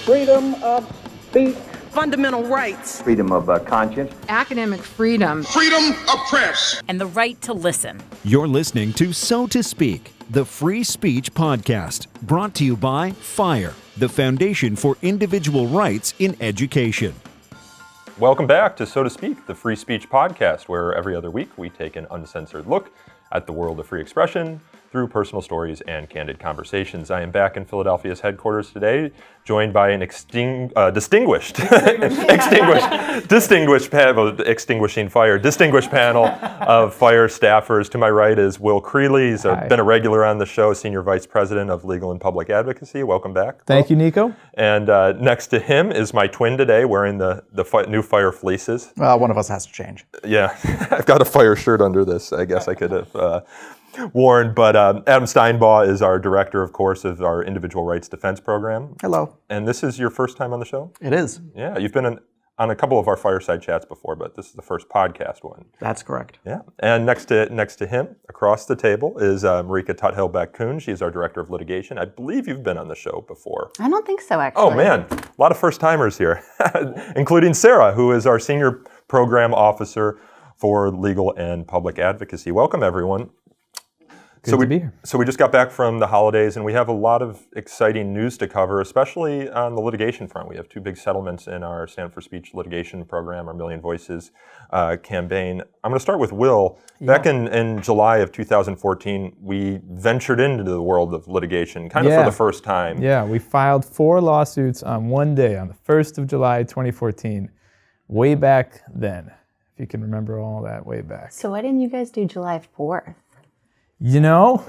freedom of speech, fundamental rights, freedom of conscience, academic freedom, freedom of press, and the right to listen. You're listening to So to Speak, the free speech podcast, brought to you by FIRE, the Foundation for Individual Rights in Education. Welcome back to So to Speak, the free speech podcast, where every other week we take an uncensored look at the world of free expression through personal stories and candid conversations. I am back in Philadelphia's headquarters today, joined by an distinguished panel of FIRE staffers. To my right is Will Creeley. He's been a regular on the show, Senior Vice President of Legal and Public Advocacy. Welcome back. Thank you, Nico. And next to him is my twin today, wearing the new FIRE fleeces. One of us has to change. Yeah, I've got a FIRE shirt under this. I guess I could have worn. But Adam Steinbaugh is our director, of course, of our Individual Rights Defense Program. Hello. And this is your first time on the show? It is. Yeah, you've been on a couple of our fireside chats before, but this is the first podcast one. That's correct. Yeah. And next to him, across the table, is Marieke Tuthill Beck-Coon. She's our director of litigation. I believe you've been on the show before. I don't think so, actually. Oh, man. A lot of first-timers here, including Sarah, who is our senior program officer for legal and public advocacy. Welcome, everyone. Good to be here. So we just got back from the holidays, and we have a lot of exciting news to cover, especially on the litigation front. We have two big settlements in our Stand for Speech litigation program, our Million Voices campaign. I'm going to start with Will. Yeah. Back in July of 2014, we ventured into the world of litigation, kind of for the first time. Yeah, we filed 4 lawsuits on one day, on the 1st of July, 2014, way back then, if you can remember all that way back. So why didn't you guys do July 4th? You know,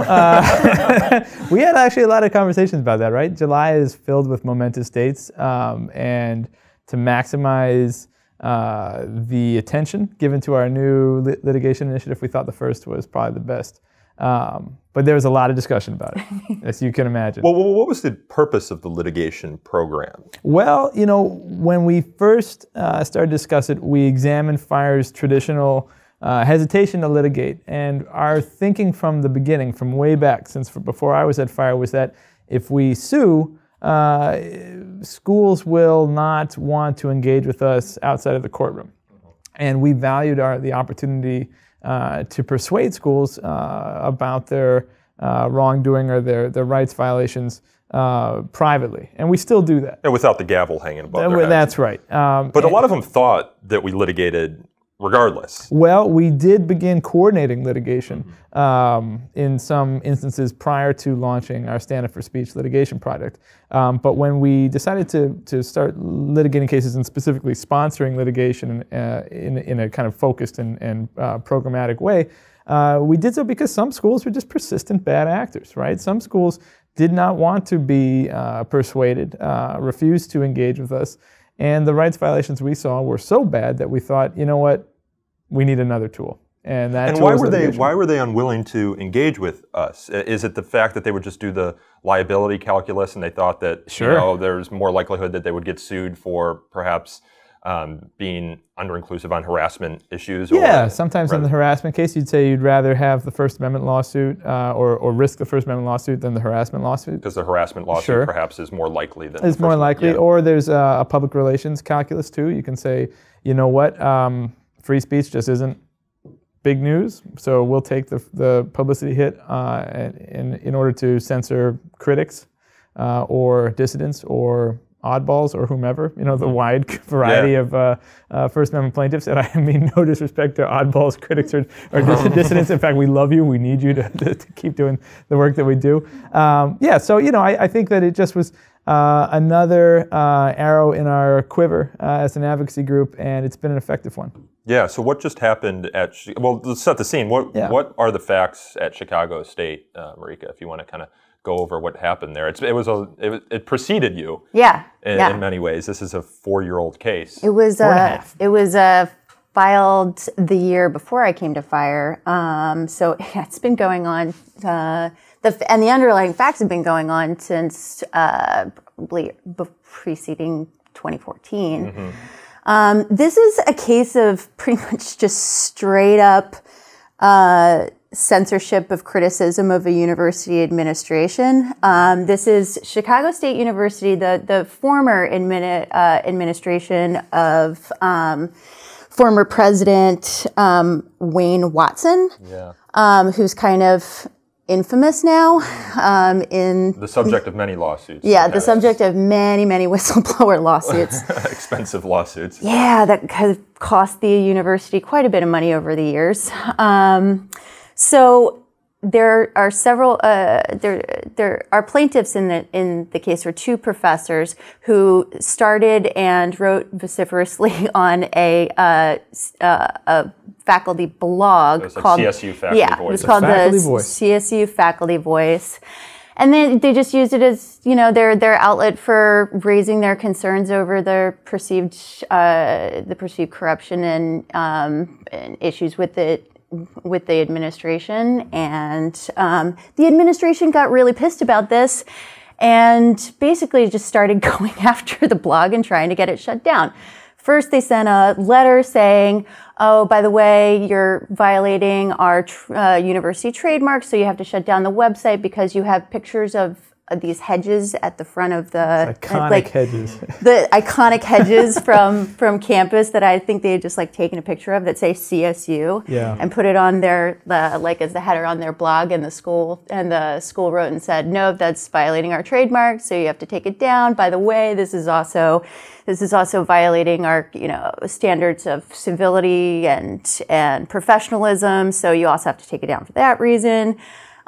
we had actually a lot of conversations about that, right? July is filled with momentous dates, and to maximize the attention given to our new litigation initiative, we thought the 1st was probably the best. But there was a lot of discussion about it, as you can imagine. Well, what was the purpose of the litigation program? Well, you know, when we first started to discuss it, we examined FIRE's traditional hesitation to litigate, and our thinking from the beginning, from way back, since before I was at FIRE, was that if we sue, schools will not want to engage with us outside of the courtroom. And we valued the opportunity to persuade schools about their wrongdoing or their rights violations privately, and we still do that. And without the gavel hanging above their heads. That's right. But a lot of them thought that we litigated regardless. Well, we did begin coordinating litigation in some instances prior to launching our Stand Up for Speech litigation project. But when we decided to start litigating cases and specifically sponsoring litigation in a kind of focused and programmatic way, we did so because some schools were just persistent bad actors, right? Some schools did not want to be persuaded, refused to engage with us. And the rights violations we saw were so bad that we thought, you know what, we need another tool. And why were they unwilling to engage with us? Is it the fact that they would just do the liability calculus and they thought that there's more likelihood that they would get sued for perhaps being under-inclusive on harassment issues? Yeah, sometimes in the harassment case, you'd say you'd rather have the First Amendment lawsuit or risk the First Amendment lawsuit than the harassment lawsuit. Because the harassment lawsuit perhaps is more likely than it's more likely. Or there's a public relations calculus too. You can say, you know what, free speech just isn't big news, so we'll take the publicity hit in order to censor critics or dissidents or oddballs or whomever, you know, the wide variety of First Amendment plaintiffs. And I mean no disrespect to oddballs, critics, or dissidents. In fact, we love you. We need you to keep doing the work that we do. So, you know, I think that it just was another arrow in our quiver as an advocacy group, and it's been an effective one. Yeah, so what just happened well, let's set the scene. What are the facts at Chicago State, Marieke, if you want to kind of go over what happened there? It preceded you. In many ways. This is a 4-year-old case. It was filed the year before I came to FIRE. So it's been going on. And the underlying facts have been going on since probably preceding 2014. Mm-hmm. This is a case of pretty much just straight up censorship of criticism of a university administration. This is Chicago State University, the former administration of former President Wayne Watson, who's kind of infamous now. In the subject of many lawsuits. Yeah, the subject of many, many whistleblower lawsuits. Expensive lawsuits. Yeah, that have cost the university quite a bit of money over the years. So there are several. There are plaintiffs in the case. There are two professors who started and wrote vociferously on a faculty blog called CSU Faculty Voice. It's called the CSU Faculty Voice. And then they just used it as, their outlet for raising their concerns over the perceived corruption and issues with the administration. And the administration got really pissed about this and basically just started going after the blog and trying to get it shut down. First, they sent a letter saying, oh, by the way, you're violating our university trademark, so you have to shut down the website because you have pictures of these hedges at the front of the hedges. The iconic hedges from campus that I think they had just taken a picture of that say CSU and put it on their as the header on their blog, and the school wrote and said, no, that's violating our trademark, so you have to take it down. By the way, this is also violating our standards of civility and professionalism, so you also have to take it down for that reason.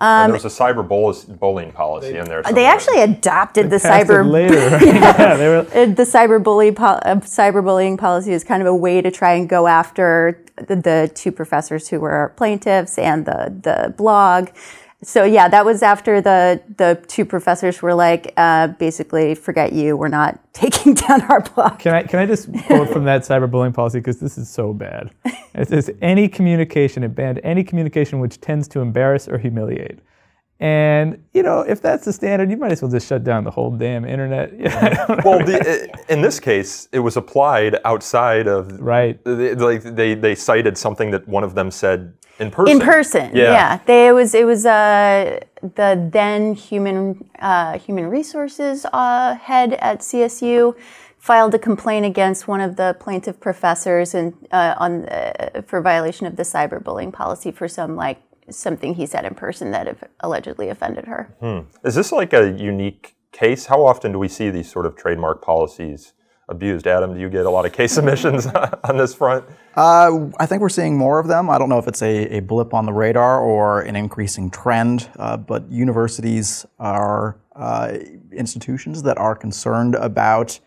And there was a cyberbullying policy in there. They actually adopted the cyberbullying policy as kind of a way to try and go after the two professors who were plaintiffs and the blog. So yeah, that was after the two professors were basically, forget you, we're not taking down our blog. Can I just quote from that cyberbullying policy, because this is so bad. It says any communication, it banned any communication which tends to embarrass or humiliate. And, if that's the standard, you might as well just shut down the whole damn internet. Well, in this case, it was applied outside of... Right. They cited something that one of them said in person. In person, yeah. It was the then human resources head at CSU filed a complaint against one of the plaintiff professors and for violation of the cyberbullying policy for something he said in person that allegedly offended her. Is this a unique case? How often do we see these sort of trademark policies abused? Adam, do you get a lot of case submissions on this front? I think we're seeing more of them. I don't know if it's a blip on the radar or an increasing trend, but universities are institutions that are concerned about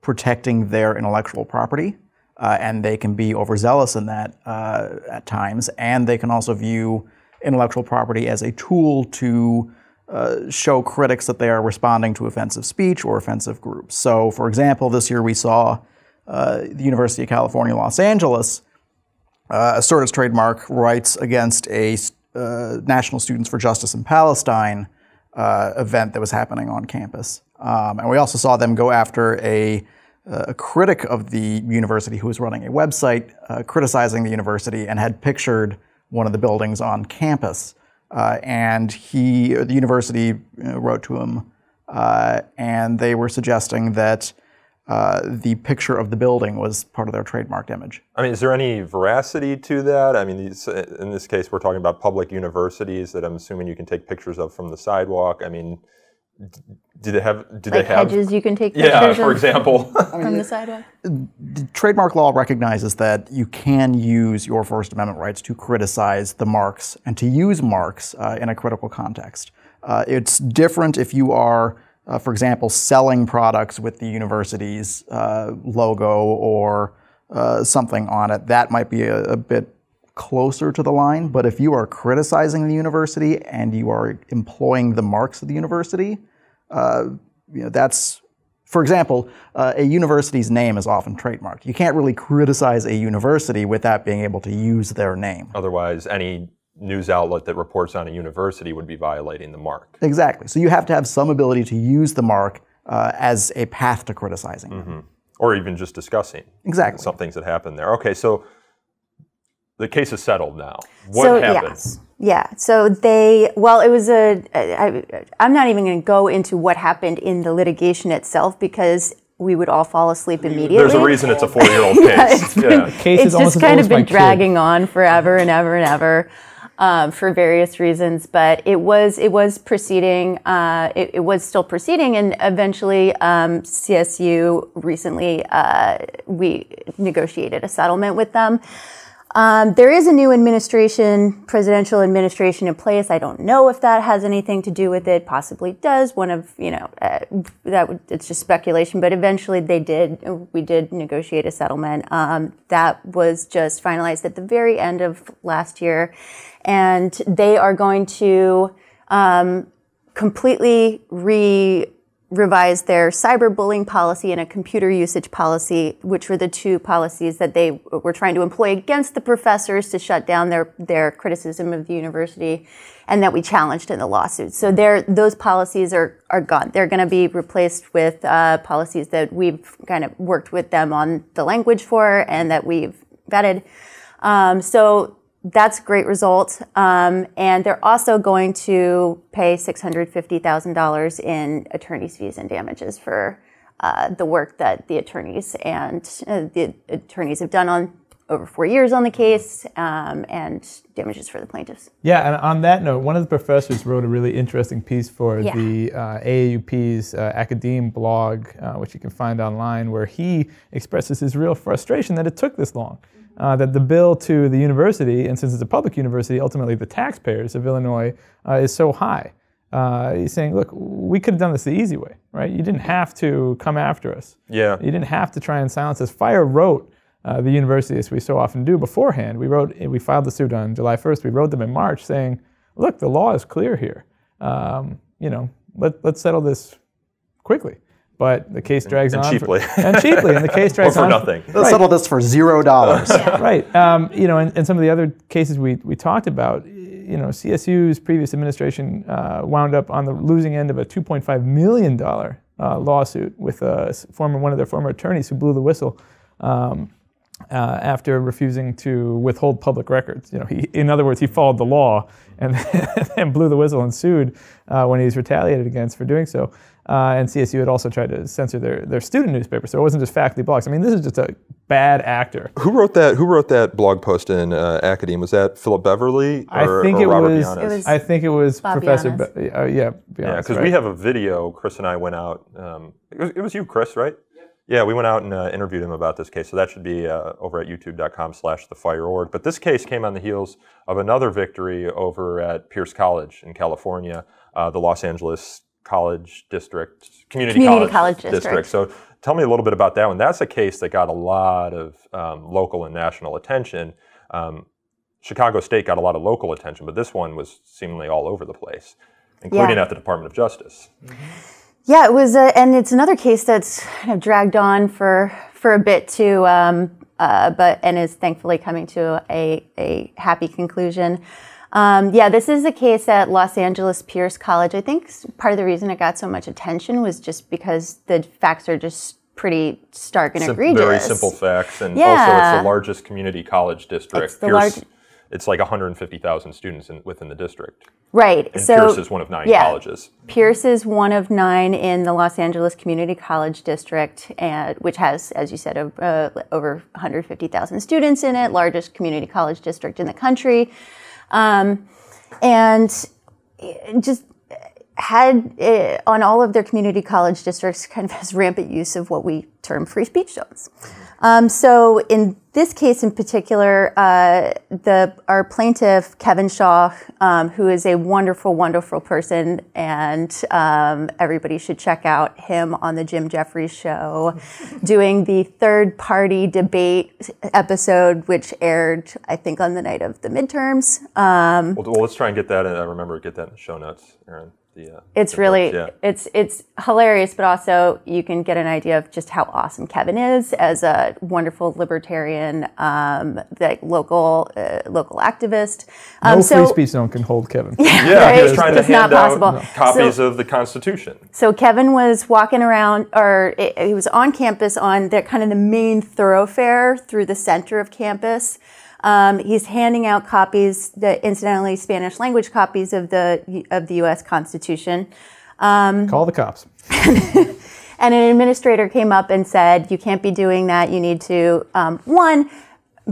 protecting their intellectual property. And they can be overzealous in that at times, and they can also view intellectual property as a tool to show critics that they are responding to offensive speech or offensive groups. So, for example, this year we saw the University of California, Los Angeles assert its trademark rights against a National Students for Justice in Palestine event that was happening on campus. And we also saw them go after a critic of the university who was running a website criticizing the university and had pictured one of the buildings on campus. And the university wrote to him and they were suggesting that the picture of the building was part of their trademarked image. I mean, is there any veracity to that? I mean, in this case, we're talking about public universities that I'm assuming you can take pictures of from the sidewalk. I mean, do they have hedges you can take pictures for example from the sidewalk? The trademark law recognizes that you can use your First Amendment rights to criticize the marks and to use marks in a critical context. It's different if you are, for example, selling products with the university's logo or something on it. That might be a bit closer to the line, but if you are criticizing the university and you are employing the marks of the university, that's, for example, a university's name is often trademarked. You can't really criticize a university without being able to use their name. Otherwise, any news outlet that reports on a university would be violating the mark. Exactly. So you have to have some ability to use the mark as a path to criticizing them. Or even just discussing exactly some things that happen there. Okay, so the case is settled now. What happened? Yes. Yeah. So it was I'm not even going to go into what happened in the litigation itself because we would all fall asleep immediately. There's a reason it's a 4-year-old case. It's just kind of been dragging on forever and ever and ever for various reasons. But it was proceeding. It was still proceeding, and eventually CSU recently we negotiated a settlement with them. There is a new presidential administration in place. I don't know if that has anything to do with it. Possibly does. It's just speculation. But eventually, we did negotiate a settlement that was just finalized at the very end of last year, and they are going to completely revise their cyberbullying policy and a computer usage policy, which were the two policies that they were trying to employ against the professors to shut down their criticism of the university, and that we challenged in the lawsuit. So those policies are gone. They're going to be replaced with policies that we've kind of worked with them on the language for and that we've vetted. So that's a great result. And they're also going to pay $650,000 in attorney's fees and damages for the work that the attorneys have done on over 4 years on the case, and damages for the plaintiffs. Yeah, and on that note, one of the professors wrote a really interesting piece for the AAUP's Academe blog, which you can find online, where he expresses his real frustration that it took this long. That the bill to the university, and since it's a public university, ultimately the taxpayers of Illinois, is so high. He's saying, look, we could have done this the easy way, right? You didn't have to come after us. Yeah. You didn't have to try and silence us. FIRE wrote the university, as we so often do, beforehand. We filed the suit on July 1st. We wrote them in March saying, look, the law is clear here. Let's settle this quickly. But the case drags on. Cheaply. And the case drags or for on. nothing. Let's settle this for $0. Right. And some of the other cases we talked about, CSU's previous administration wound up on the losing end of a $2.5 million lawsuit with one of their former attorneys who blew the whistle after refusing to withhold public records. In other words, he followed the law and blew the whistle and sued when he was retaliated against for doing so. And CSU had also tried to censor their student newspaper, so it wasn't just faculty blogs. I mean, this is just a bad actor. Who wrote that blog post in Academe? Was that Philip Beverly or Robert Bianas? I think it was Bob Professor. Bianas. Yeah, because we have a video. Chris and I went out. It was you, Chris, right? Yeah, we went out and interviewed him about this case. So that should be over at youtube.com/thefireorg. But this case came on the heels of another victory over at Pierce College in California, the Los Angeles College District, Community College District. So tell me a little bit about that one. That's a case that got a lot of local and national attention. Chicago State got a lot of local attention, but this one was seemingly all over the place, including at the Department of Justice. Yeah, it was, and it's another case that's kind of dragged on for a bit too, and is thankfully coming to a happy conclusion. This is a case at Los Angeles Pierce College. I think part of the reason it got so much attention was just because the facts are just pretty stark and egregious. Very simple facts, and also it's the largest community college district. It's like 150,000 students within the district. Right. And Pierce is one of 9 colleges. Pierce is one of 9 in the Los Angeles Community College District, which has, as you said, over 150,000 students in it, largest community college district in the country. And just had on all of their community college districts kind of has rampant use of what we term free speech zones. So in this case in particular, our plaintiff, Kevin Shaw, who is a wonderful, wonderful person, and everybody should check out him on the Jim Jeffries show, doing the third-party debate episode, which aired, I think, on the night of the midterms. Well, let's try and get that. I remember get that in the show notes, Aaron. It's really, it's hilarious, but also you can get an idea of just how awesome Kevin is as a wonderful libertarian, local activist. No free speech zone can hold Kevin. He was trying to hand out copies of the Constitution. So Kevin was walking around, he was on campus on the kind of the main thoroughfare through the center of campus. He's handing out copies, incidentally Spanish language copies of the U.S. Constitution. Call the cops. And an administrator came up and said, you can't be doing that. You need to, one,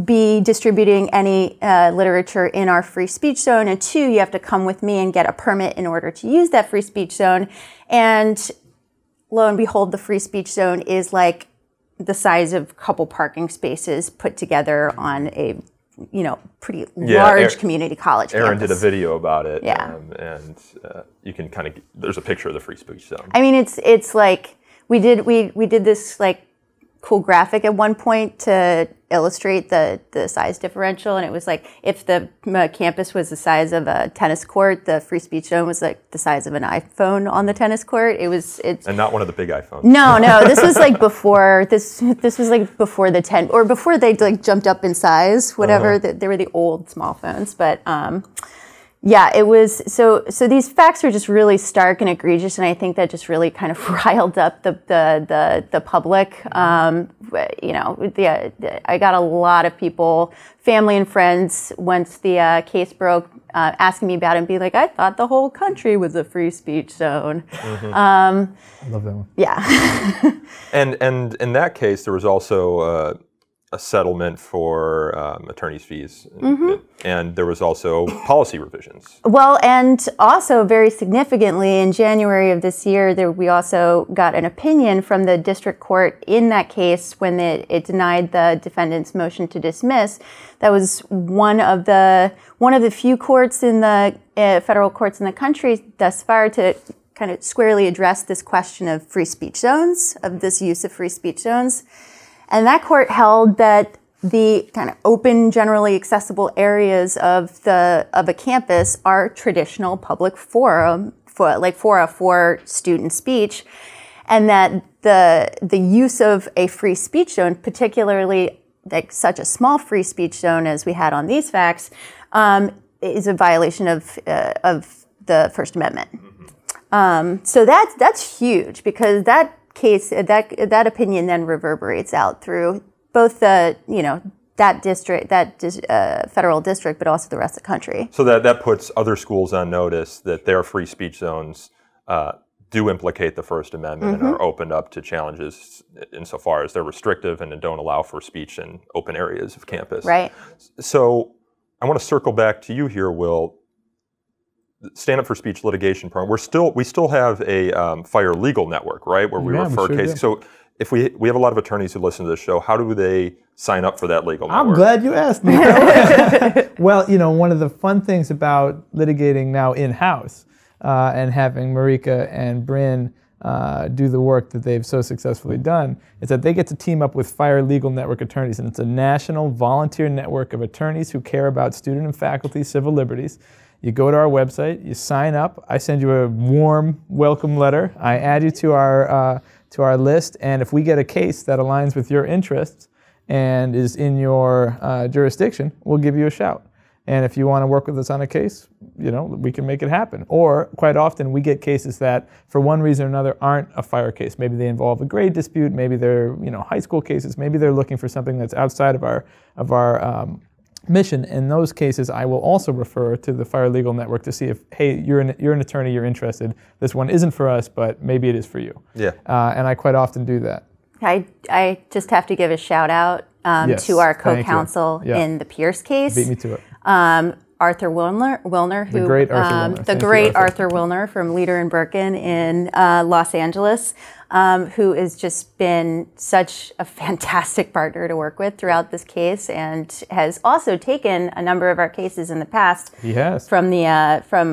be distributing any literature in our free speech zone, and two, you have to come with me and get a permit in order to use that free speech zone. And lo and behold, the free speech zone is like the size of a couple parking spaces put together on a pretty large community college Aaron campus. did a video about it. Yeah. And you can kind of, there's a picture of the free speech zone. I mean, it's like, we did this like cool graphic at one point to illustrate the size differential, and it was like if the campus was the size of a tennis court, the free speech zone was like the size of an iPhone on the tennis court. And not one of the big iPhones. No, this was like before this was like before the 10 or before they like jumped up in size, whatever. They were the old small phones, but yeah, it was so these facts are just really stark and egregious, and I think that just really kind of riled up the public. I got a lot of people, family and friends, once the case broke, asking me about it and be like, I thought the whole country was a free speech zone. I love that one. Yeah. And in that case, there was also a settlement for attorney's fees, and there was also policy revisions. Well, and also very significantly, in January of this year, we also got an opinion from the district court in that case when it denied the defendant's motion to dismiss. That was one of the few courts in the federal courts in the country thus far to kind of squarely address this question of free speech zones, of this use of free speech zones. And that court held that the kind of open, generally accessible areas of a campus are traditional public fora for student speech, and that the use of a free speech zone, particularly like such a small free speech zone as we had on these facts, is a violation of the First Amendment. So that's huge, because that case, that opinion then reverberates out through both the that district, federal district, but also the rest of the country. So that puts other schools on notice that their free speech zones do implicate the First Amendment and are opened up to challenges insofar as they're restrictive and don't allow for speech in open areas of campus. Right. So I want to circle back to you here, Will. Stand Up for Speech litigation program. We still have a FIRE legal network, right, where we refer cases. So if we have a lot of attorneys who listen to this show, how do they sign up for that legal network? I'm glad you asked me. Well, one of the fun things about litigating now in-house and having Marieke and Bryn do the work that they've so successfully done is that they get to team up with FIRE Legal Network attorneys, and it's a national volunteer network of attorneys who care about student and faculty civil liberties. You go to our website, you sign up, I send you a warm welcome letter, I add you to our list, and if we get a case that aligns with your interests and is in your jurisdiction, we'll give you a shout. And if you want to work with us on a case, we can make it happen. Or quite often we get cases that for one reason or another aren't a FIRE case. Maybe they involve a grade dispute, maybe they're high school cases, maybe they're looking for something that's outside of our mission. In those cases, I will also refer to the FIRE Legal Network to see if, hey, you're an attorney, you're interested. This one isn't for us, but maybe it is for you. Yeah. And I quite often do that. I just have to give a shout out to our co-counsel in the Pierce case. Beat me to it. Arthur Wilner, who the great Arthur Wilner. The great Arthur Wilner from Leader and Birkin in Los Angeles, who has just been such a fantastic partner to work with throughout this case, and has also taken a number of our cases in the past. He has from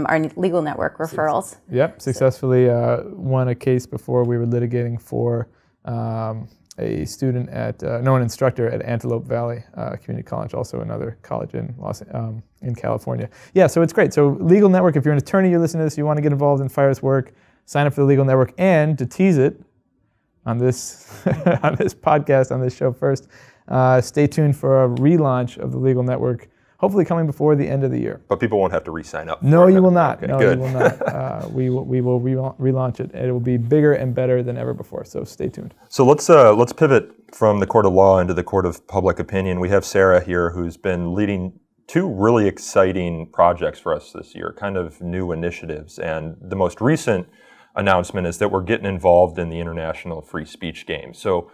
our legal network referrals. Yep, successfully won a case before we were litigating for a student an instructor at Antelope Valley Community College, also another college in California. Yeah, so it's great. So Legal Network, if you're an attorney, you're listening to this, you want to get involved in FIRE's work, sign up for the Legal Network. And to tease it on this on this podcast, on this show first, stay tuned for a relaunch of the Legal Network, hopefully coming before the end of the year. But people won't have to re-sign up. No, you will not. Okay, no, good. you will not. We will relaunch it. It will be bigger and better than ever before. So stay tuned. So let's pivot from the court of law into the court of public opinion. We have Sarah here, who's been leading two really exciting projects for us this year, kind of new initiatives. And the most recent announcement is that we're getting involved in the International Free Speech Games. So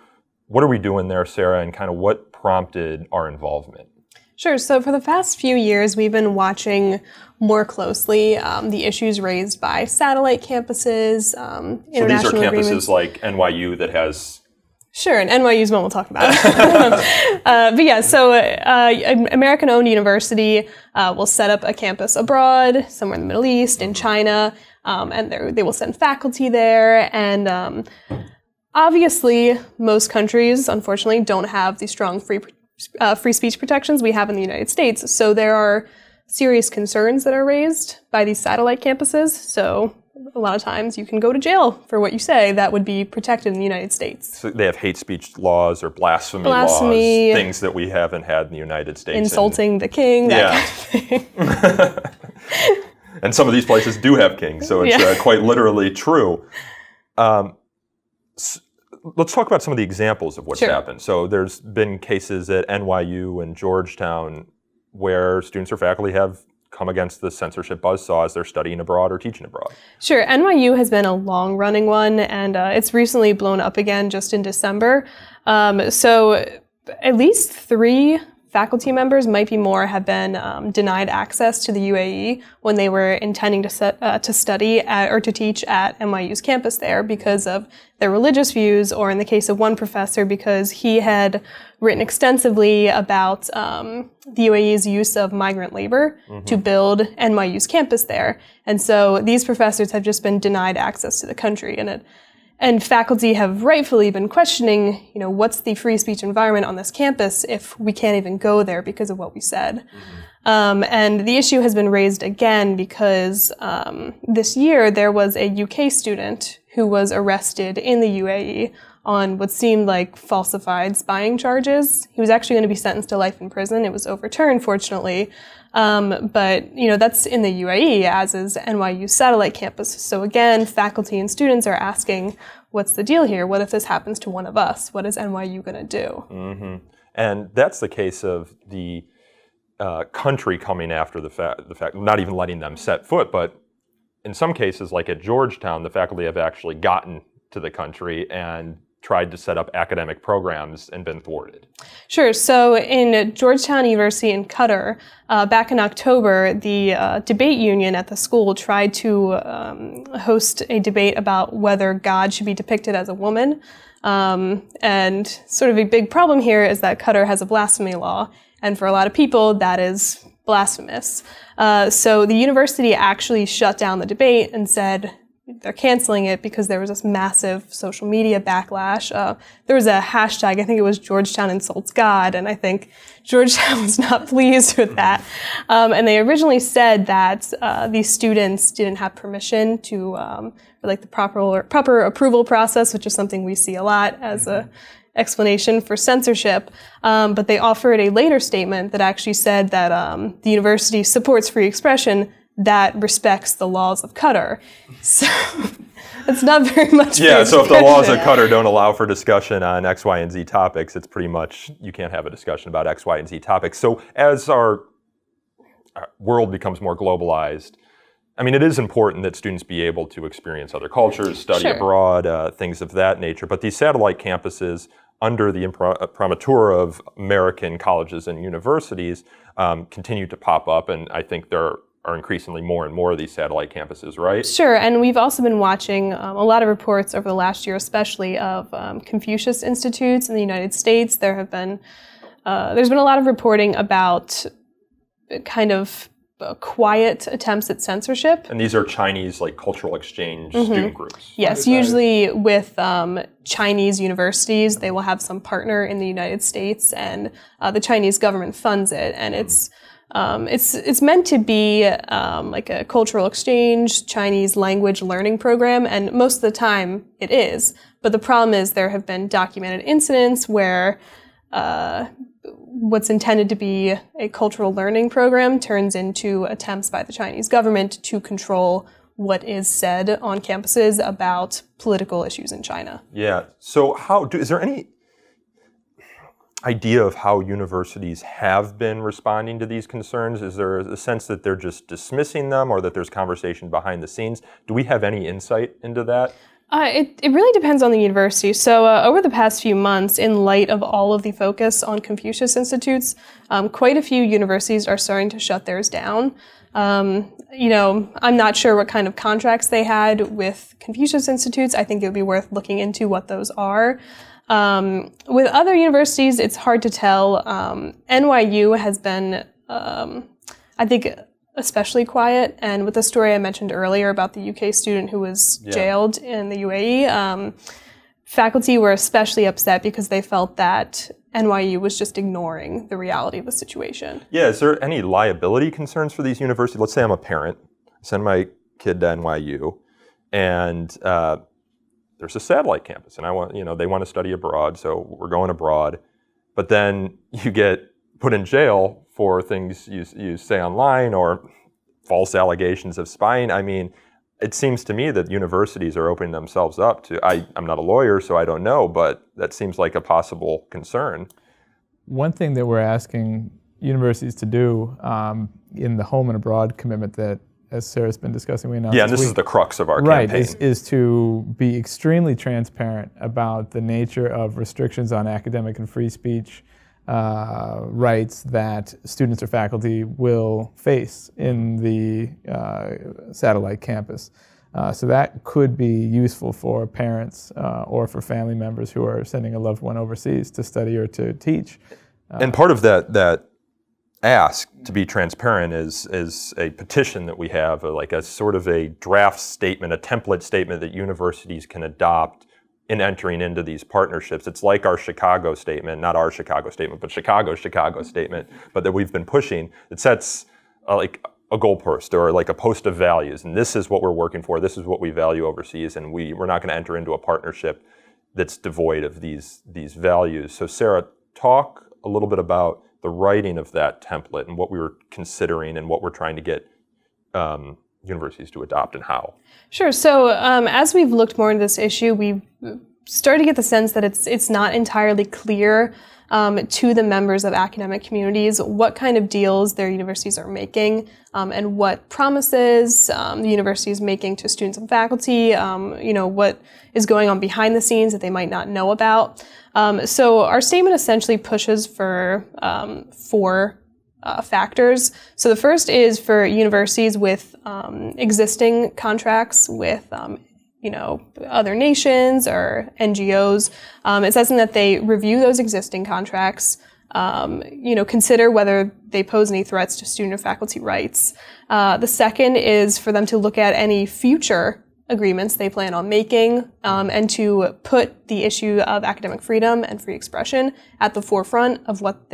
what are we doing there, Sarah, and kind of what prompted our involvement? Sure. So for the past few years, we've been watching more closely the issues raised by satellite campuses, international So these are campuses agreements. like NYU that has... Sure, and NYU's one we'll talk about. But yeah, so an American-owned university will set up a campus abroad, somewhere in the Middle East, in China, and they will send faculty there. And obviously, most countries, unfortunately, don't have the strong free speech protections we have in the United States. So there are serious concerns that are raised by these satellite campuses. So a lot of times you can go to jail for what you say that would be protected in the United States. So they have hate speech laws or blasphemy laws, things that we haven't had in the United States. Insulting the king, that kind of thing. And some of these places do have kings, so it's quite literally true. Let's talk about some of the examples of what's happened. So there's been cases at NYU and Georgetown where students or faculty have come against the censorship buzzsaw as they're studying abroad or teaching abroad. Sure. NYU has been a long-running one, and it's recently blown up again just in December. So at least 3 faculty members, might be more, have been denied access to the UAE when they were intending to study or to teach at NYU's campus there because of their religious views, or in the case of one professor, because he had written extensively about the UAE's use of migrant labor to build NYU's campus there. And so these professors have just been denied access to the country. And faculty have rightfully been questioning, what's the free speech environment on this campus if we can't even go there because of what we said. And the issue has been raised again because this year there was a UK student who was arrested in the UAE on what seemed like falsified spying charges. He was actually going to be sentenced to life in prison. It was overturned, fortunately. But, that's in the UAE, as is NYU's satellite campus. So again, faculty and students are asking, what's the deal here? What if this happens to one of us? What is NYU going to do? And that's the case of the country coming after the fact, not even letting them set foot, but in some cases, like at Georgetown, the faculty have actually gotten to the country and tried to set up academic programs and been thwarted. Sure. So in Georgetown University in Qatar, back in October, the debate union at the school tried to host a debate about whether God should be depicted as a woman. And sort of a big problem here is that Qatar has a blasphemy law, and for a lot of people, that is blasphemous. So the university actually shut down the debate and said they're canceling it because there was this massive social media backlash. There was a hashtag, I think it was Georgetown insults God, and I think Georgetown was not pleased with that. And they originally said that these students didn't have permission to, the proper approval process, which is something we see a lot as a explanation for censorship. But they offered a later statement that actually said that the university supports free expression that respects the laws of Qatar. So it's not very much. Yeah, so if the laws of Qatar don't allow for discussion on X, Y, and Z topics, it's pretty much, you can't have a discussion about X, Y, and Z topics. So as our world becomes more globalized, I mean, it is important that students be able to experience other cultures, study abroad, things of that nature. But these satellite campuses, under the imprimatur of American colleges and universities, continue to pop up, and I think there are increasingly more and more of these satellite campuses, right? Sure, and we've also been watching a lot of reports over the last year, especially of Confucius Institutes in the United States. There's been a lot of reporting about kind of quiet attempts at censorship. And these are Chinese, cultural exchange student groups. Yes, usually with Chinese universities, they will have some partner in the United States, and the Chinese government funds it, and it's meant to be like a cultural exchange, Chinese language learning program, and most of the time it is. But the problem is there have been documented incidents where what's intended to be a cultural learning program turns into attempts by the Chinese government to control what is said on campuses about political issues in China. Yeah. So is there any idea of how universities have been responding to these concerns? Is there a sense that they're just dismissing them or that there's conversation behind the scenes? Do we have any insight into that? It really depends on the university. So over the past few months, in light of all of the focus on Confucius Institutes, quite a few universities are starting to shut theirs down. I'm not sure what kind of contracts they had with Confucius Institutes. I think it would be worth looking into what those are. With other universities, it's hard to tell. NYU has been, I think, especially quiet. And with the story I mentioned earlier about the UK student who was jailed in the UAE, faculty were especially upset because they felt that NYU was just ignoring the reality of the situation. Yeah, is there any liability concerns for these universities? Let's say I'm a parent, send my kid to NYU, and there's a satellite campus, and they want to study abroad, so we're going abroad. But then you get put in jail for things you say online or false allegations of spying. I mean, it seems to me that universities are opening themselves up to, I'm not a lawyer, so I don't know, but that seems like a possible concern. One thing that we're asking universities to do in the home and abroad commitment that, as Sarah's been discussing, we announced and this is the crux of our campaign. Is to be extremely transparent about the nature of restrictions on academic and free speech rights that students or faculty will face in the satellite campus. So that could be useful for parents or for family members who are sending a loved one overseas to study or to teach. And part of that ask to be transparent is a petition that we have, like a sort of a draft statement, a template statement that universities can adopt in entering into these partnerships. It's like our Chicago statement, not our Chicago statement, but Chicago's Chicago statement, but that we've been pushing. It sets like a goalpost or like a post of values, and this is what we're working for, this is what we value overseas, and we're not going to enter into a partnership that's devoid of these values. So Sarah, talk a little bit about the writing of that template and what we were considering and what we're trying to get universities to adopt and how. Sure. So as we've looked more into this issue, we've started to get the sense that it's not entirely clear to the members of academic communities what kind of deals their universities are making and what promises the university is making to students and faculty, what is going on behind the scenes that they might not know about. So our statement essentially pushes for four factors. So the first is for universities with existing contracts with other nations or NGOs. It says that they review those existing contracts, consider whether they pose any threats to student or faculty rights. The second is for them to look at any future agreements they plan on making and to put the issue of academic freedom and free expression at the forefront of what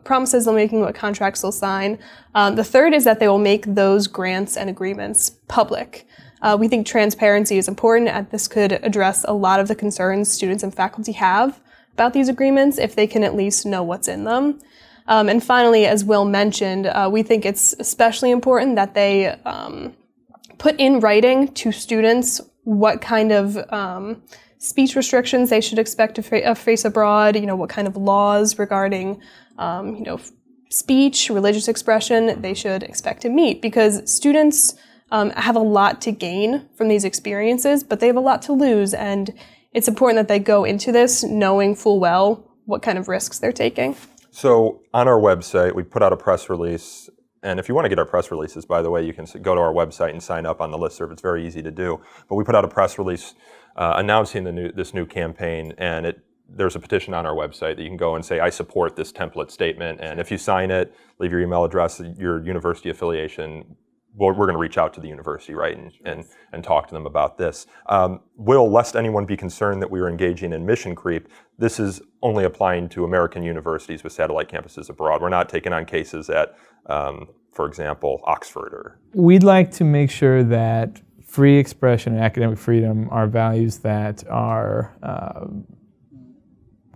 promises they're making, what contracts they'll sign. The third is that they will make those grants and agreements public. We think transparency is important, and this could address a lot of the concerns students and faculty have about these agreements if they can at least know what's in them. And finally, as Will mentioned, we think it's especially important that they put in writing to students what kind of speech restrictions they should expect to face abroad, what kind of laws regarding, speech, religious expression they should expect to meet, because students have a lot to gain from these experiences, but they have a lot to lose, and it's important that they go into this knowing full well what kind of risks they're taking. So on our website, we put out a press release, and if you want to get our press releases, by the way, you can go to our website and sign up on the listserv. It's very easy to do. But we put out a press release announcing this new campaign, and there's a petition on our website that you can go and say, I support this template statement, and if you sign it, leave your email address, your university affiliation, we're going to reach out to the university, right, and talk to them about this. Will, lest anyone be concerned that we are engaging in mission creep, this is only applying to American universities with satellite campuses abroad. We're not taking on cases at, for example, Oxford. We'd like to make sure that free expression and academic freedom are values that are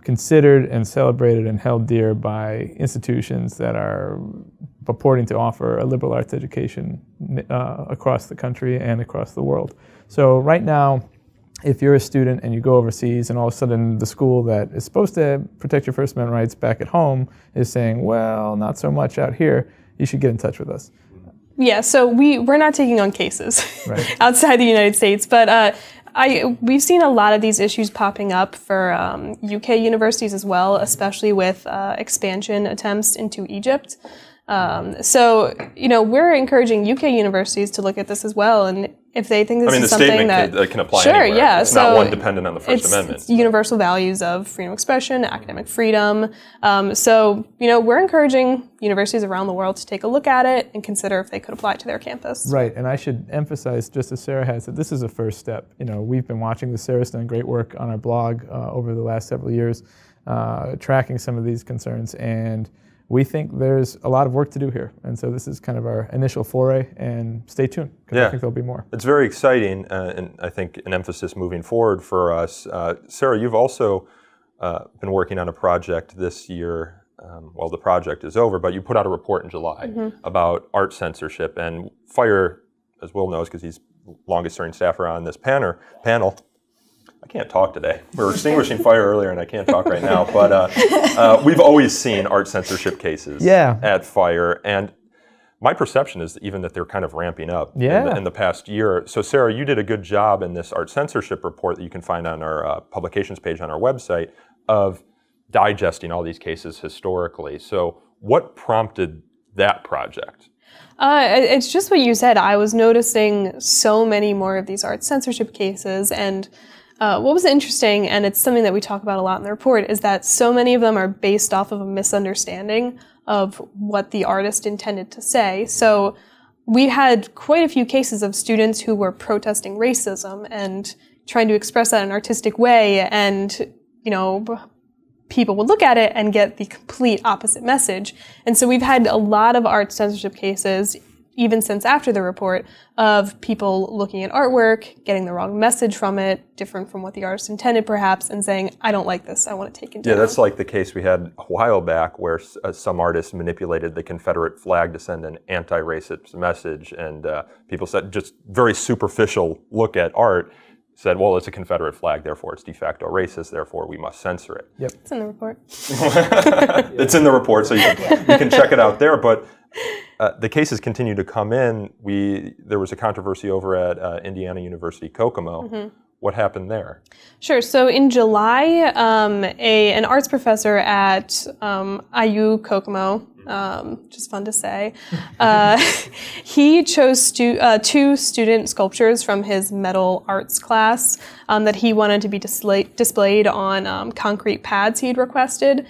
considered and celebrated and held dear by institutions that are purporting to offer a liberal arts education across the country and across the world. So right now, if you're a student and you go overseas and all of a sudden the school that is supposed to protect your First Amendment rights back at home is saying, well, not so much out here, you should get in touch with us. Yeah, so we're not taking on cases Right. outside the United States, but we've seen a lot of these issues popping up for UK universities as well, especially with expansion attempts into Egypt. So, we're encouraging UK universities to look at this as well, and if they think this is something that can apply sure, anywhere. yeah, it's so not one dependent on the First Amendment. It's universal values of freedom of expression, academic freedom. So, we're encouraging universities around the world to take a look at it and consider if they could apply it to their campus. Right, and I should emphasize, just as Sarah has, that this is a first step. We've been watching this. Sarah's done great work on our blog over the last several years, tracking some of these concerns, and we think there's a lot of work to do here. And so this is kind of our initial foray, and stay tuned, because I think there'll be more. It's very exciting, and I think an emphasis moving forward for us. Sarah, you've also been working on a project this year. Well, the project is over, but you put out a report in July about art censorship. And Fire, as Will knows, because he's longest serving staffer on this panel, I can't talk today. We were extinguishing fire earlier, and I can't talk right now. But we've always seen art censorship cases at Fire, and my perception is even that they're kind of ramping up in the past year. So, Sarah, you did a good job in this art censorship report that you can find on our publications page on our website of digesting all these cases historically. So, what prompted that project? It's just what you said. I was noticing so many more of these art censorship cases, and what was interesting, and it's something that we talk about a lot in the report, is that so many of them are based off of a misunderstanding of what the artist intended to say. So we had quite a few cases of students who were protesting racism and trying to express that in an artistic way, and, people would look at it and get the complete opposite message. And so we've had a lot of art censorship cases, even since after the report, of people looking at artwork, getting the wrong message from it, different from what the artist intended perhaps, and saying, I don't like this, I want to take it down. Yeah, that's like the case we had a while back where some artists manipulated the Confederate flag to send an anti-racist message, and people said, just very superficial look at art, said, well, it's a Confederate flag, therefore it's de facto racist, therefore we must censor it. Yep. It's in the report. It's in the report, so you can check it out there. But the cases continue to come in. There was a controversy over at Indiana University Kokomo. What happened there? Sure. So in July, an arts professor at IU Kokomo, just fun to say, he chose two student sculptures from his metal arts class that he wanted to be displayed on concrete pads he'd requested.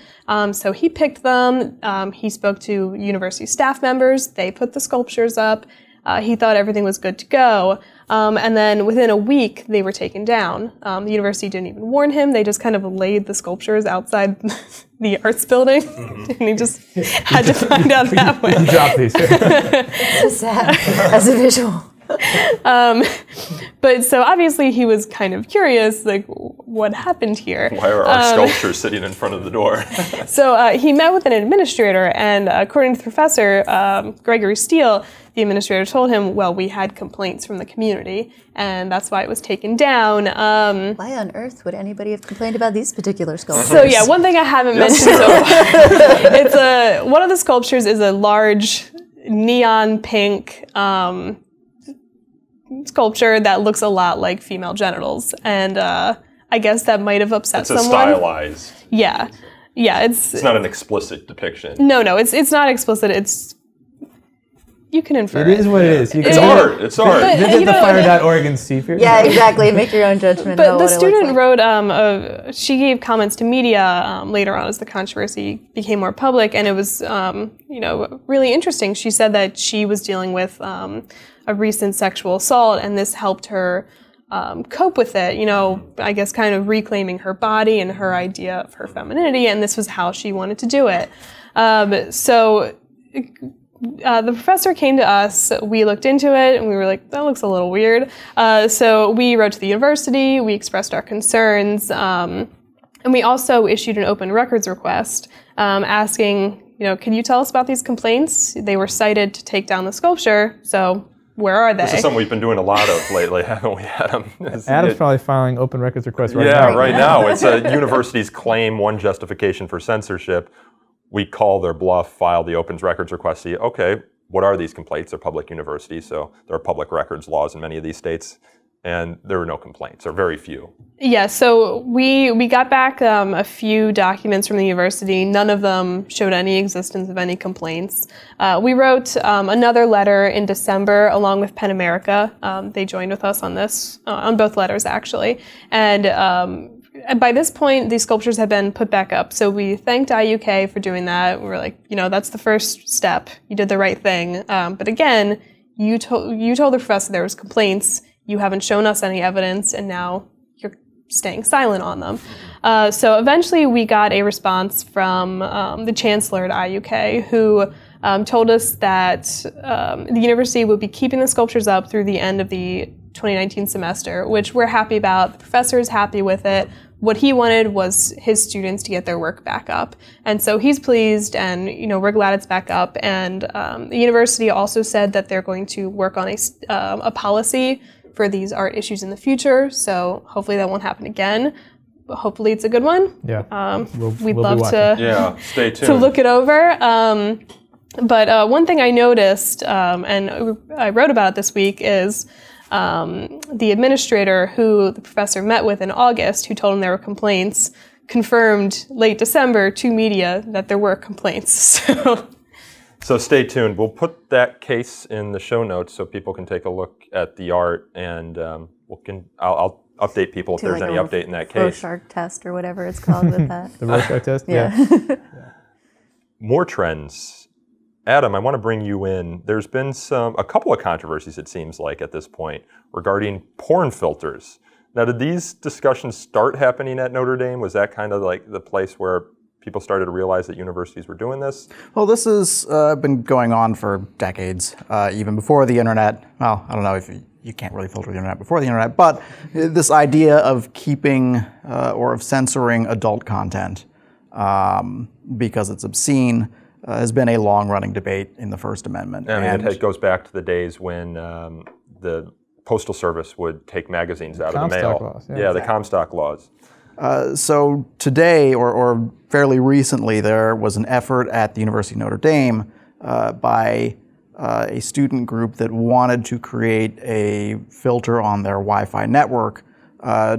So he picked them. He spoke to university staff members. They put the sculptures up. He thought everything was good to go. And then within a week, they were taken down. The university didn't even warn him. They just kind of laid the sculptures outside the arts building. And he just had to find out that way. Drop these. It's sad as a visual. But so obviously he was kind of curious, like, what happened here? Why are our sculptures sitting in front of the door? So he met with an administrator, and according to the professor, Gregory Steele, the administrator told him, well, we had complaints from the community, and that's why it was taken down. Why on earth would anybody have complained about these particular sculptures? So yeah, one thing I haven't mentioned so far, it's one of the sculptures is a large neon pink sculpture that looks a lot like female genitals, and I guess that might have upset someone. It's a stylized. Yeah, it's not an explicit depiction. No, it's not explicit. It's, you can infer. It is what it is. It's art. It's art. Visit the fire.org and see for yourself. Yeah, exactly. Make your own judgment. But the student wrote, she gave comments to media later on as the controversy became more public, and it was, really interesting. She said that she was dealing with a recent sexual assault, and this helped her cope with it, I guess kind of reclaiming her body and her idea of her femininity, and this was how she wanted to do it. The professor came to us, we looked into it, and we were like, that looks a little weird. So we wrote to the university, we expressed our concerns, And we also issued an open records request asking, can you tell us about these complaints? They were cited to take down the sculpture, so where are they? This is something we've been doing a lot of lately, haven't we, Adam? Adam's probably filing open records requests right now. Yeah, right now. It's universities claim one justification for censorship. We call their bluff, file the open records request, see, okay, what are these complaints? They're public universities, so there are public records laws in many of these states, and there were no complaints, or very few. Yeah, so we got back a few documents from the university. None of them showed any existence of any complaints. We wrote another letter in December along with PEN America. They joined with us on this, on both letters actually. And by this point, these sculptures had been put back up. So we thanked IUK for doing that. We were like, that's the first step. You did the right thing. But again, you told the professor there was complaints. You haven't shown us any evidence, and now you're staying silent on them. So eventually we got a response from the chancellor at IUK, who told us that the university would be keeping the sculptures up through the end of the 2019 semester, which we're happy about. The professor is happy with it. What he wanted was his students to get their work back up. And so he's pleased, and we're glad it's back up. And the university also said that they're going to work on a policy for these art issues in the future, so hopefully that won't happen again. But hopefully it's a good one. Yeah, we'd love to stay tuned to look it over. But one thing I noticed, and I wrote about it this week, is the administrator who the professor met with in August, who told him there were complaints, confirmed late December to media that there were complaints. So stay tuned. We'll put that case in the show notes so people can take a look at the art, and I'll update people if there's any update in that case. Rorschach test or whatever it's called with that. The Rorschach test? Yeah. More trends. Adam, I want to bring you in. There's been a couple of controversies, it seems like, at this point regarding porn filters. Now, did these discussions start happening at Notre Dame? Was that kind of like the place where people started to realize that universities were doing this? Well, this has been going on for decades, even before the internet. Well, I don't know if you can't really filter the internet before the internet, but this idea of keeping or of censoring adult content because it's obscene has been a long-running debate in the First Amendment. And it goes back to the days when the Postal Service would take magazines out of the mail. Laws, the Comstock laws. So today, or fairly recently, there was an effort at the University of Notre Dame by a student group that wanted to create a filter on their Wi-Fi network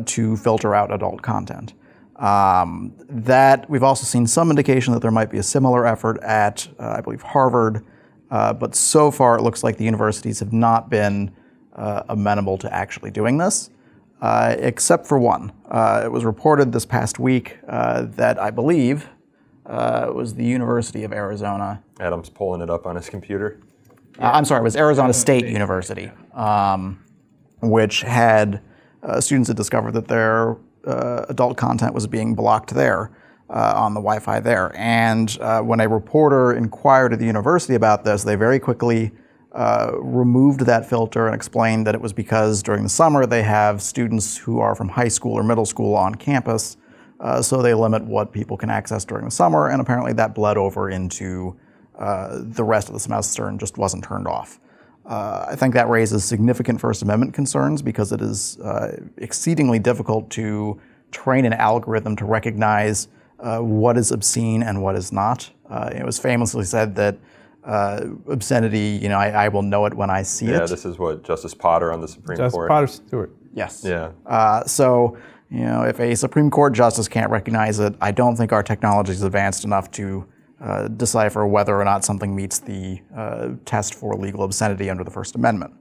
to filter out adult content. That we've also seen some indication that there might be a similar effort at, I believe, Harvard, but so far it looks like the universities have not been amenable to actually doing this. Except for one. It was reported this past week that I believe it was the University of Arizona. Adam's pulling it up on his computer. I'm sorry, it was Arizona State University, which had students had discovered that their adult content was being blocked there on the Wi-Fi there. And when a reporter inquired at the university about this, they very quickly removed that filter and explained that it was because during the summer they have students who are from high school or middle school on campus, so they limit what people can access during the summer, and apparently that bled over into the rest of the semester and just wasn't turned off. I think that raises significant First Amendment concerns because it is exceedingly difficult to train an algorithm to recognize what is obscene and what is not. It was famously said that obscenity, I will know it when I see it. Yeah, this is what Justice Potter on the Supreme Court. Potter Stewart. Yes. Yeah. So, if a Supreme Court justice can't recognize it, I don't think our technology is advanced enough to decipher whether or not something meets the test for legal obscenity under the First Amendment.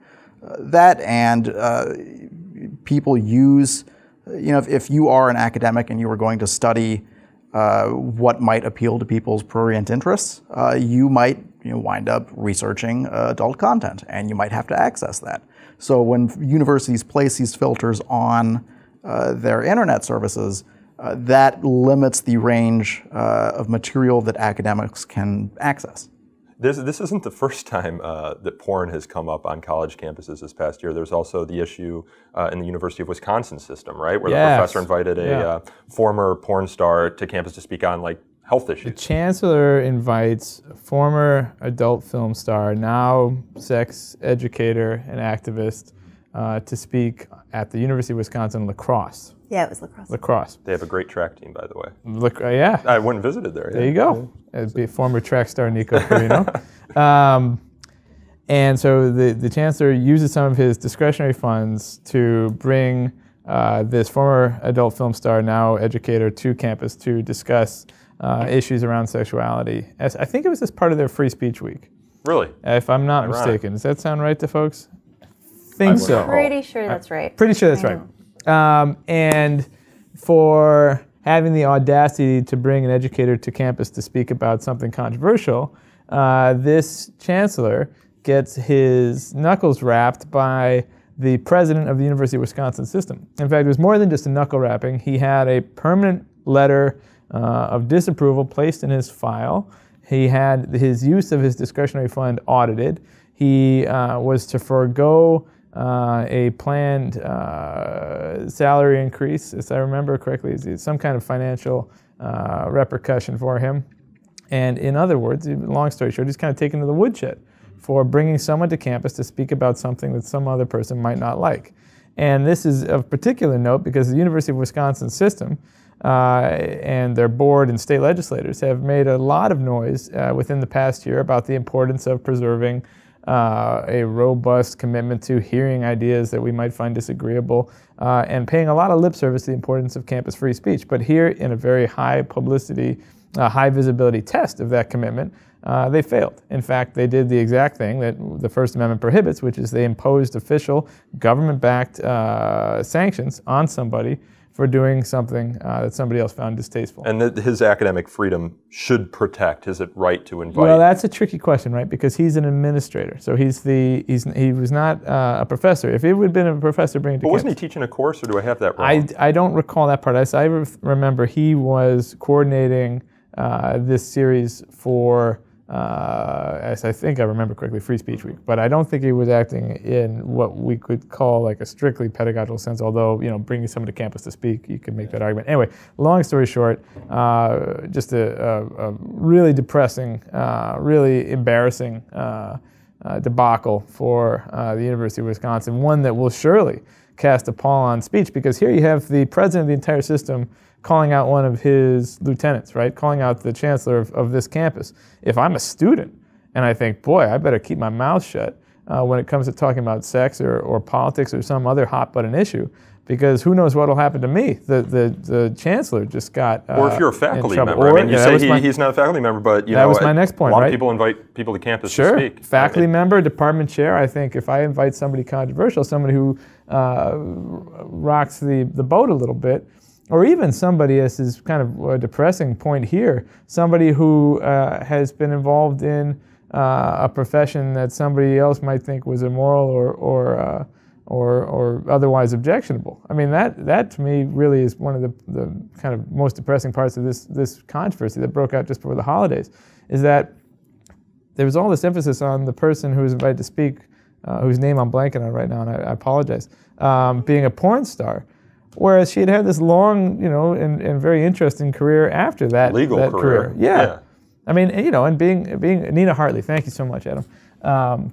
That and people use, if you are an academic and you are going to study what might appeal to people's prurient interests, you might wind up researching adult content, and you might have to access that. So when universities place these filters on their internet services, that limits the range of material that academics can access. This isn't the first time that porn has come up on college campuses this past year. There's also the issue in the University of Wisconsin system, right, where the professor invited a former porn star to campus to speak on like health issues. The chancellor invites a former adult film star, now sex educator and activist, to speak at the University of Wisconsin lacrosse. Yeah, it was lacrosse. Lacrosse. They have a great track team, by the way. Yeah. I went and visited there. There you go. It'd be former track star Nico Perrino. And so the chancellor uses some of his discretionary funds to bring this former adult film star, now educator, to campus to discuss issues around sexuality. I think it was as part of their Free Speech Week. Really? If I'm not mistaken. Does that sound right to folks? Think so. Pretty sure that's right. Pretty sure that's right. And for having the audacity to bring an educator to campus to speak about something controversial, this chancellor gets his knuckles rapped by the president of the University of Wisconsin system. In fact, it was more than just a knuckle rapping. He had a permanent letter of disapproval placed in his file. He had his use of his discretionary fund audited. He was to forego a planned salary increase, as I remember correctly, some kind of financial repercussion for him. And in other words, long story short, he's kind of taken to the woodshed for bringing someone to campus to speak about something that some other person might not like. And this is of particular note because the University of Wisconsin system and their board and state legislators have made a lot of noise within the past year about the importance of preserving a robust commitment to hearing ideas that we might find disagreeable and paying a lot of lip service to the importance of campus free speech. But here, in a very high publicity, high visibility test of that commitment, they failed. In fact, they did the exact thing that the First Amendment prohibits, which is they imposed official government-backed sanctions on somebody for doing something that somebody else found distasteful. And his academic freedom should protect his right to invite. Well, that's a tricky question, right? Because he's an administrator, so he was not a professor. If he would have been a professor, bringing it to wasn't he teaching a course, or do I have that wrong? I don't recall that part. I remember he was coordinating this series for, as I think I remember correctly, Free Speech Week. But I don't think he was acting in what we could call like a strictly pedagogical sense, although, bringing someone to campus to speak, you could make that argument. Anyway, long story short, just a really depressing, really embarrassing debacle for the University of Wisconsin, one that will surely cast a pall on speech, because here you have the president of the entire system calling out one of his lieutenants, right? Calling out the chancellor of this campus. If I'm a student and I think, boy, I better keep my mouth shut when it comes to talking about sex or politics or some other hot button issue, because who knows what will happen to me. The chancellor just got or if you're a faculty member. Or, I mean, you say he's not a faculty member, but that was my next point, a lot right? of people invite people to campus to speak. Faculty member, department chair. I think if I invite somebody controversial, somebody who rocks the boat a little bit, or even somebody, as is kind of a depressing point here, somebody who has been involved in a profession that somebody else might think was immoral or otherwise objectionable. I mean, that to me really is one of the kind of most depressing parts of this controversy that broke out just before the holidays, is that there was all this emphasis on the person who was invited to speak, whose name I'm blanking on right now, and I apologize, being a porn star. Whereas she had this long, and very interesting career after that. Legal career. Yeah. I mean, and being Nina Hartley. Thank you so much, Adam.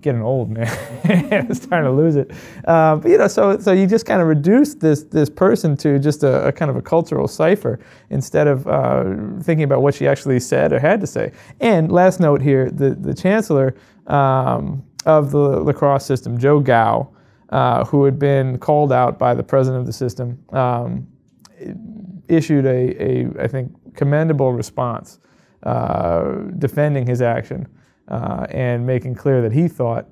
Getting old, man. I'm starting to lose it. But so you just kind of reduce this person to just a kind of a cultural cipher instead of thinking about what she actually said or had to say. And last note here, the chancellor of the lacrosse system, Joe Gow, who had been called out by the president of the system, issued I think, commendable response defending his action and making clear that he thought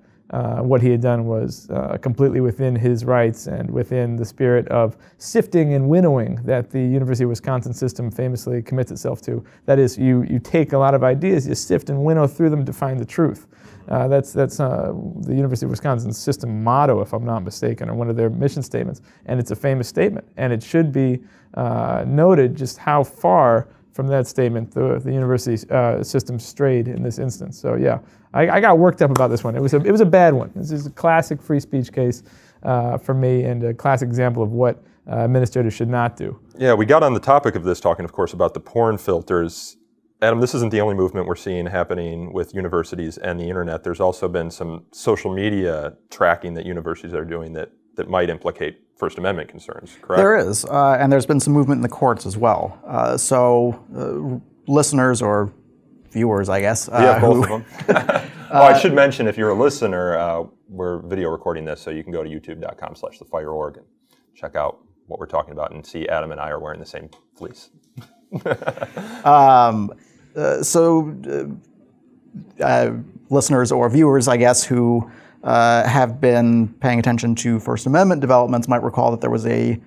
what he had done was completely within his rights and within the spirit of sifting and winnowing that the University of Wisconsin system famously commits itself to. That is, you take a lot of ideas, you sift and winnow through them to find the truth. That's the University of Wisconsin system motto, if I'm not mistaken, or one of their mission statements, and it's a famous statement. And it should be noted just how far from that statement, the university system strayed in this instance. So yeah, I got worked up about this one. It was a bad one. This is a classic free speech case for me, and a classic example of what administrators should not do. Yeah, we got on the topic of this talking, of course, about the porn filters. Adam, this isn't the only movement we're seeing happening with universities and the internet. There's also been some social media tracking that universities are doing that might implicate First Amendment concerns, correct? There is, and there's been some movement in the courts as well. So listeners or viewers, I guess. Yeah, both of them. I should mention, if you're a listener, we're video recording this, so you can go to youtube.com/thefireorg and check out what we're talking about and see Adam and I are wearing the same fleece. Listeners or viewers, I guess, who have been paying attention to First Amendment developments might recall that there was a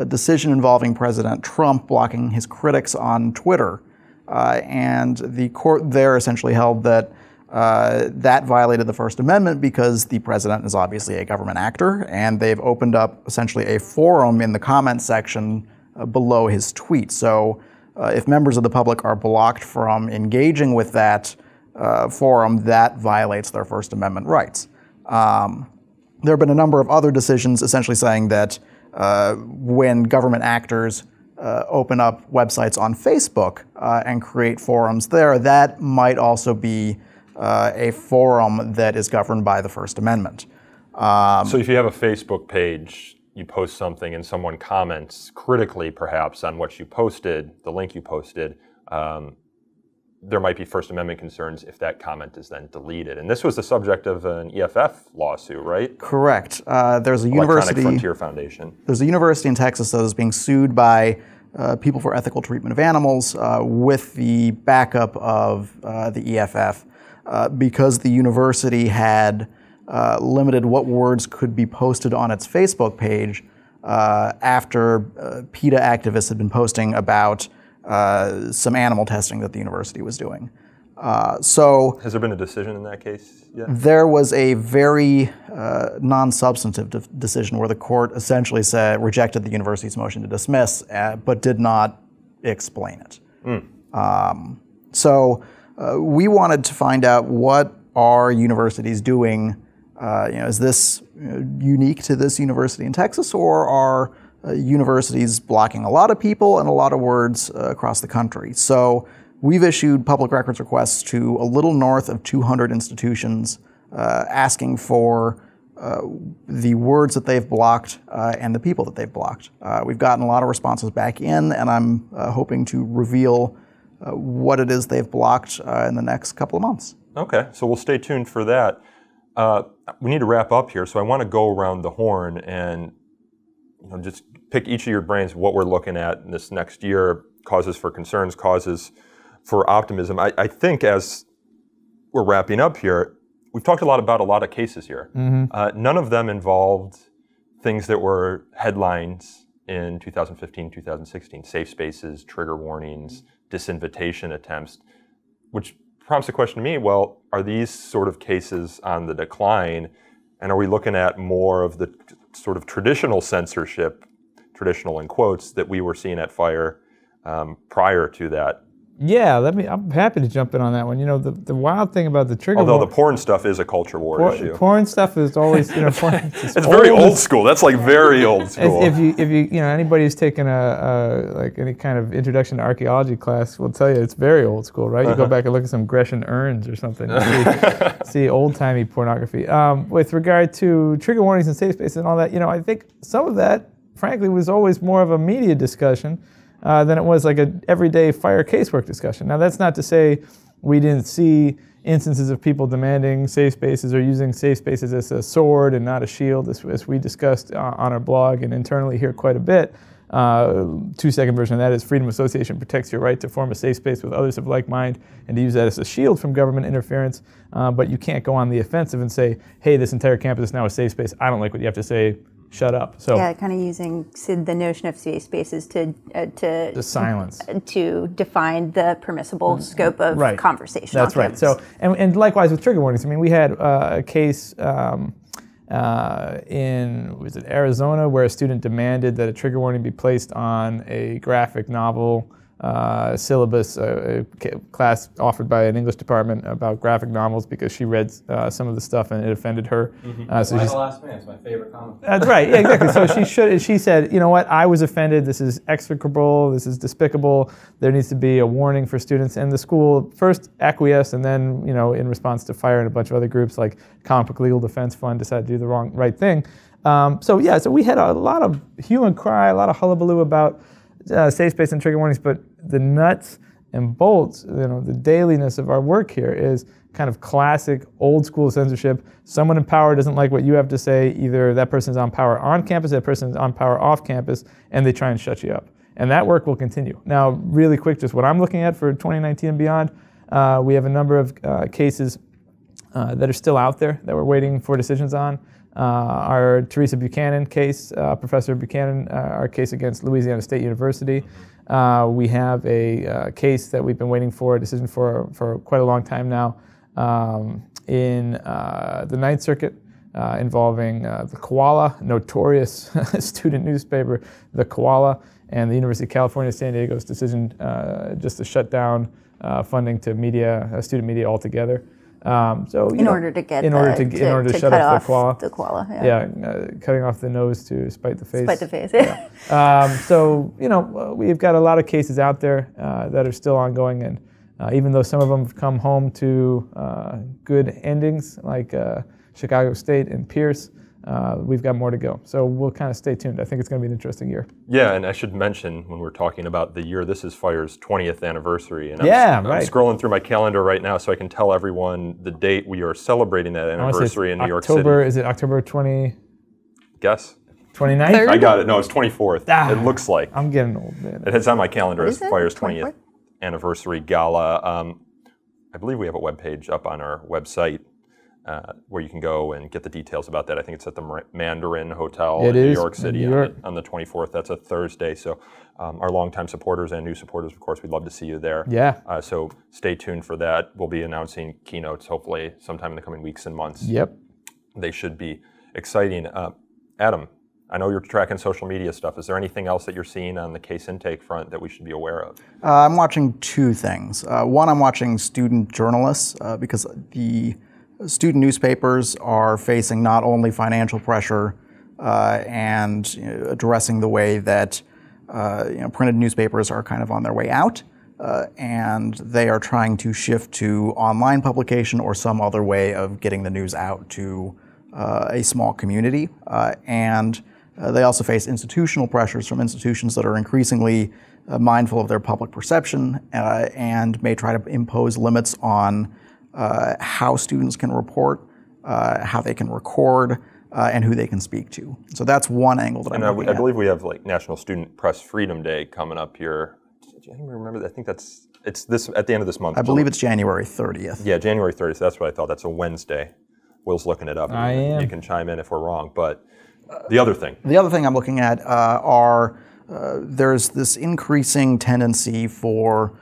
decision involving President Trump blocking his critics on Twitter. And the court there essentially held that that violated the First Amendment because the president is obviously a government actor, and they've opened up essentially a forum in the comment section below his tweet. So if members of the public are blocked from engaging with that forum, that violates their First Amendment rights. There have been a number of other decisions essentially saying that when government actors open up websites on Facebook and create forums there, that might also be a forum that is governed by the First Amendment. So if you have a Facebook page, you post something and someone comments critically perhaps on what you posted, the link you posted, there might be First Amendment concerns if that comment is then deleted. And this was the subject of an EFF lawsuit, right? Correct. There's a university, Electronic Frontier Foundation. There's a university in Texas that is being sued by People for Ethical Treatment of Animals with the backup of the EFF because the university had limited what words could be posted on its Facebook page after PETA activists had been posting about some animal testing that the university was doing. So has there been a decision in that case yet? There was a very non-substantive decision where the court essentially rejected the university's motion to dismiss, but did not explain it. So we wanted to find out, what are universities doing? Is this unique to this university in Texas, or are universities blocking a lot of people and a lot of words across the country? So we've issued public records requests to a little north of 200 institutions asking for the words that they've blocked and the people that they've blocked. We've gotten a lot of responses back in, and I'm hoping to reveal what it is they've blocked in the next couple of months. Okay, so we'll stay tuned for that. We need to wrap up here, so I want to go around the horn and just pick each of your brains what we're looking at in this next year, causes for concerns, causes for optimism. I think as we're wrapping up here, we've talked about a lot of cases here. None of them involved things that were headlines in 2015, 2016, safe spaces, trigger warnings, disinvitation attempts, which prompts the question to me, well, are these sort of cases on the decline, and are we looking at more of the sort of traditional censorship, traditional in quotes, that we were seeing at FIRE prior to that? Yeah, I'm happy to jump in on that one. The wild thing about the trigger Although war, the porn stuff is a culture war issue. Porn stuff is always, porn, it's very old school. That's like very old school. If you anybody who's taken like any kind of introduction to archaeology class will tell you it's very old school, right? You go back and look at some Grecian urns or something, see old-timey pornography. With regard to trigger warnings and safe spaces and all that, I think some of that, frankly, was always more of a media discussion than it was like an everyday FIRE casework discussion. Now, that's not to say we didn't see instances of people demanding safe spaces or using safe spaces as a sword and not a shield, as we discussed on our blog and internally here quite a bit. 2-second version of that is freedom of association protects your right to form a safe space with others of like mind and to use that as a shield from government interference. But you can't go on the offensive and say, hey, this entire campus is now a safe space. I don't like what you have to say. Shut up. So yeah, kind of using the notion of safe spaces to silence, to define the permissible scope of conversation. That's right. So and likewise with trigger warnings. I mean, we had a case in Arizona where a student demanded that a trigger warning be placed on a graphic novel syllabus, a class offered by an English department about graphic novels because she read some of the stuff and it offended her. So the Last Man is my favorite comic. That's right, yeah, exactly. So she said, you know what, I was offended, this is execrable, this is despicable, there needs to be a warning for students, and the school first acquiesced, and then, in response to fire and a bunch of other groups like Comic Book Legal Defense Fund decided to do the right thing. So we had a lot of hue and cry, a lot of hullabaloo about safe space and trigger warnings, but the nuts and bolts, the dailiness of our work here is kind of classic old school censorship. Someone in power doesn't like what you have to say. Either that person's on power on campus, that person's on power off campus, and they try and shut you up. And that work will continue. Now, really quick, just what I'm looking at for 2019 and beyond, we have a number of cases that are still out there that we're waiting for decisions on. Our Teresa Buchanan case, Professor Buchanan, our case against Louisiana State University. We have a case that we've been waiting for a decision for quite a long time now in the Ninth Circuit involving the Koala, notorious student newspaper, the Koala, and the University of California, San Diego's decision just to shut down funding to student media altogether. In order to shut off the koala. Cutting off the nose to spite the face. We've got a lot of cases out there that are still ongoing, and even though some of them have come home to good endings, like Chicago State and Pierce, we've got more to go. So we'll kind of stay tuned. I think it's going to be an interesting year. Yeah, and I should mention, when we're talking about the year, this is FIRE's 20th anniversary. And I'm scrolling through my calendar right now so I can tell everyone the date we are celebrating that anniversary in New York City. Is it October 20? Guess. 29th? I got it. No, it's 24th. It looks like. I'm getting old, man. It's on my calendar as FIRE's 20th anniversary gala. I believe we have a webpage up on our website where you can go and get the details about that. I think it's at the Mandarin Hotel in New York City on the 24th. That's a Thursday. So our longtime supporters and new supporters, of course, we'd love to see you there. Yeah. So stay tuned for that. We'll be announcing keynotes hopefully sometime in the coming weeks and months. Yep. They should be exciting. Adam, I know you're tracking social media stuff. Is there anything else that you're seeing on the case intake front that we should be aware of? I'm watching two things. One, I'm watching student journalists because the student newspapers are facing not only financial pressure and addressing the way that printed newspapers are kind of on their way out, and they are trying to shift to online publication or some other way of getting the news out to a small community. And they also face institutional pressures from institutions that are increasingly mindful of their public perception and may try to impose limits on how students can report, how they can record, and who they can speak to. So that's one angle that I'm looking at. I believe we have National Student Press Freedom Day coming up here. Do you remember that? I think it's this at the end of this month. I believe it's January 30th. Yeah, January 30th. That's what I thought. That's a Wednesday. Will's looking it up. I am. You can chime in if we're wrong. But the other thing. The other thing I'm looking at there's this increasing tendency for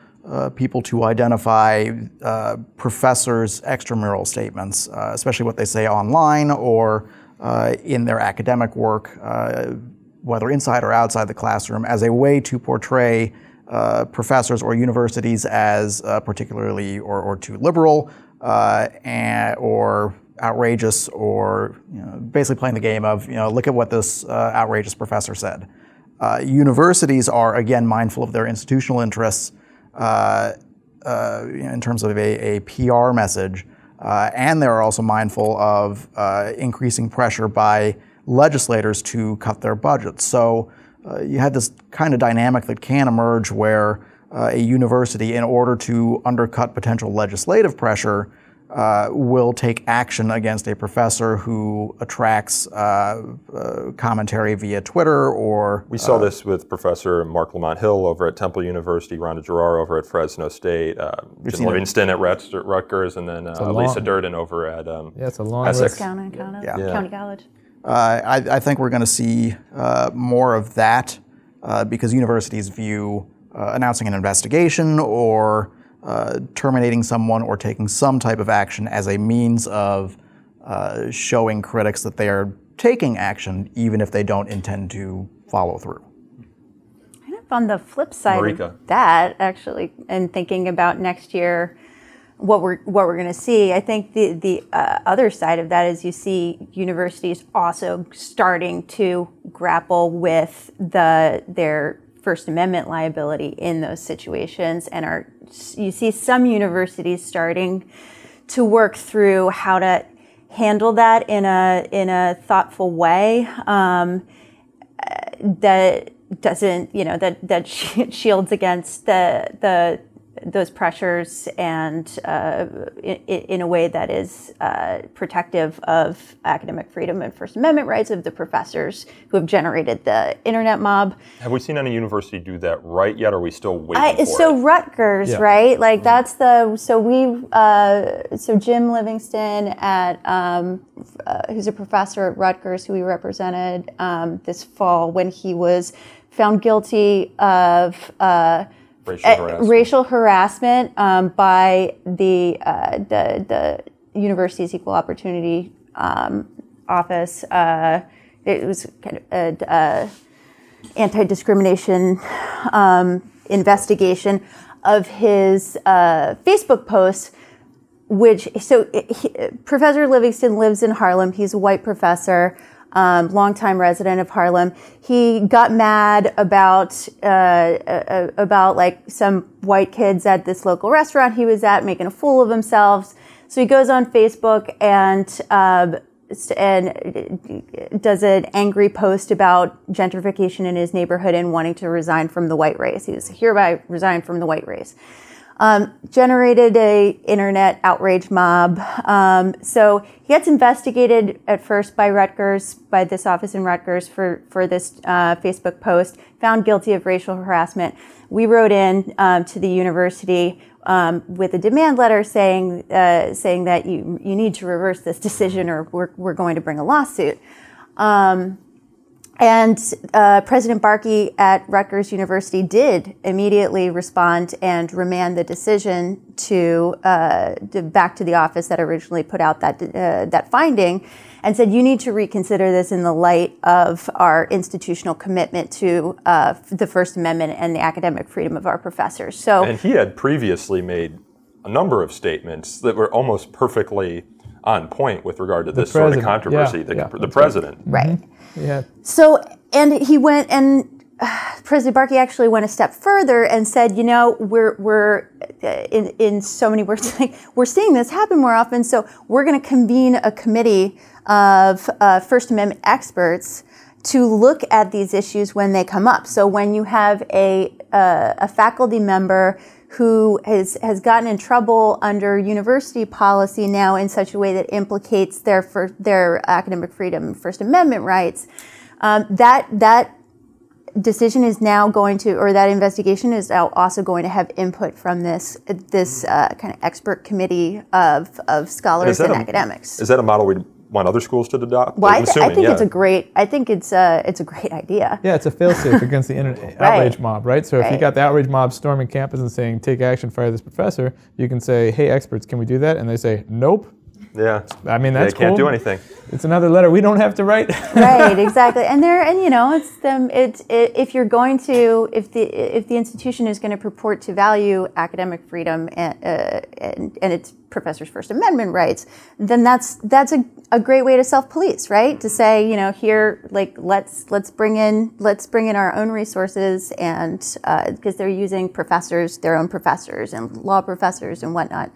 people to identify professors' extramural statements, especially what they say online or in their academic work, whether inside or outside the classroom, as a way to portray professors or universities as particularly or too liberal or outrageous, or basically playing the game of look at what this outrageous professor said. Universities are again mindful of their institutional interests in terms of a PR message, and they're also mindful of increasing pressure by legislators to cut their budgets. So you had this kind of dynamic that can emerge where a university, in order to undercut potential legislative pressure, will take action against a professor who attracts commentary via Twitter or... We saw this with Professor Mark Lamont Hill over at Temple University, Rhonda Giroir over at Fresno State, Jim Livingston at Rutgers, and then Lisa Durden over at it's a long Essex. County College. I think we're going to see more of that because universities view announcing an investigation or terminating someone or taking some type of action as a means of showing critics that they are taking action even if they don't intend to follow through. on the flip side Marieke. of that, actually, and thinking about next year, what we're going to see, I think the other side of that is you see universities also starting to grapple with their First Amendment liability in those situations, and you see some universities starting to work through how to handle that in a thoughtful way that doesn't, that shields against those pressures and in a way that is protective of academic freedom and First Amendment rights of the professors who have generated the internet mob. Have we seen any university do that right yet, or are we still waiting for it? Rutgers, right? Like that's so Jim Livingston who's a professor at Rutgers who we represented this fall when he was found guilty of racial harassment by the university's equal opportunity office. It was kind of anti-discrimination investigation of his Facebook posts. Professor Livingston lives in Harlem. He's a white professor. Longtime resident of Harlem. He got mad about like some white kids at this local restaurant he was at making a fool of themselves. So he goes on Facebook and does an angry post about gentrification in his neighborhood and wanting to resign from the white race. He was hereby resigned from the white race. Generated a internet outrage mob. So he gets investigated at first by Rutgers, by this office in Rutgers for this Facebook post, found guilty of racial harassment. We wrote in to the university with a demand letter saying that you need to reverse this decision or we're going to bring a lawsuit. And President Barkey at Rutgers University did immediately respond and remand the decision to back to the office that originally put out that finding, and said you need to reconsider this in the light of our institutional commitment to the First Amendment and the academic freedom of our professors. And he had previously made a number of statements that were almost perfectly on point with regard to this sort of controversy. The president, right? Yeah. So, and he went, and President Barkey actually went a step further and said, we're in so many words, like, we're seeing this happen more often, so we're going to convene a committee of First Amendment experts to look at these issues when they come up. So when you have a faculty member who has gotten in trouble under university policy now in such a way that implicates their academic freedom and First Amendment rights, that decision is now going to, or that investigation is now also going to have input from this kind of expert committee of scholars and academics. Is that a model we'd want other schools to adopt? Well, I think it's a great idea. Yeah, it's a failsafe against the internet outrage mob, right? So if you got the outrage mob storming campus and saying, take action, fire this professor, you can say, hey, experts, can we do that? And they say, nope. Yeah. I mean, that's cool. They can't do anything. It's another letter we don't have to write. Right, exactly. And if you're going to, if the institution is going to purport to value academic freedom and its professors' First Amendment rights, then that's a great way to self-police, right? To say, here, like, let's bring in our own resources, and because they're using their own professors and law professors and whatnot,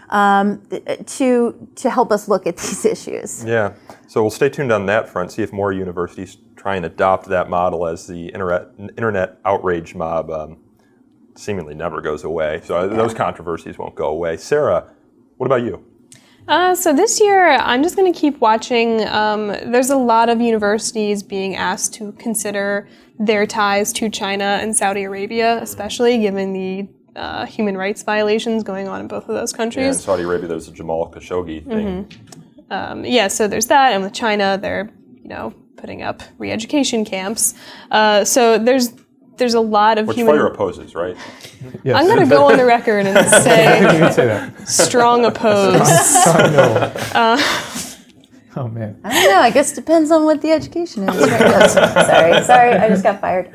to help us look at these issues. Yeah. So we'll stay tuned on that front, see if more universities try and adopt that model as the internet outrage mob seemingly never goes away. So those controversies won't go away. Sarah, what about you? So this year, I'm just going to keep watching. There's a lot of universities being asked to consider their ties to China and Saudi Arabia, especially given the human rights violations going on in both of those countries. Yeah, in Saudi Arabia, there's a Jamal Khashoggi thing. So there's that, and with China, they're putting up re-education camps. So there's a lot of Which Fire opposes, right? Yes. I'm going to go on the record and say, I think you can say that. Strong oppose. Oh man. I don't know. I guess depends on what the education is. Sorry, I just got fired.